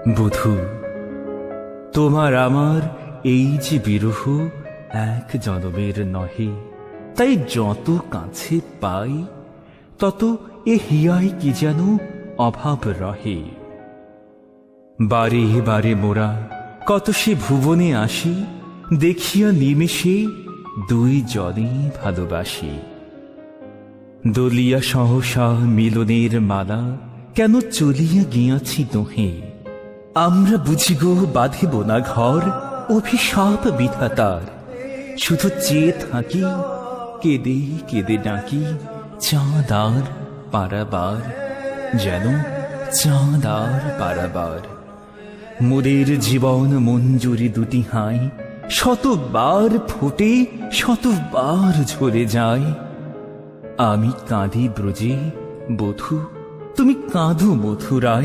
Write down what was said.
বধূ, তোমার আমার এই যে বিরহ এক জনমের নহে, তাই যত কাছে পাই তত এ হিয়ায় কি যেন অভাব রহে। বারে বারে মোরা কত সে ভুবনে আসি, দেখিয়া নিমেষে দুই জনে ভালোবাসি। দলিয়া সহসা মিলনের মালা কেন চলিয়া গিয়াছি দোহে, আমরা বুঝি গো বাঁধিব না ঘর, অভিশাপ বিধাতার। শুধু চেয়ে থাকি, কেঁদে কেঁদে ডাকি চাঁদ আর পারাবার, যেন চাঁদ আর পারাবার। মোদের জীবন মঞ্জুরি দুটি হাই, শতবার ফোটে শতবার ঝরে যায়। আমি কাঁদি ব্রজে, বধূ তুমি কাঁদো মথুরায়।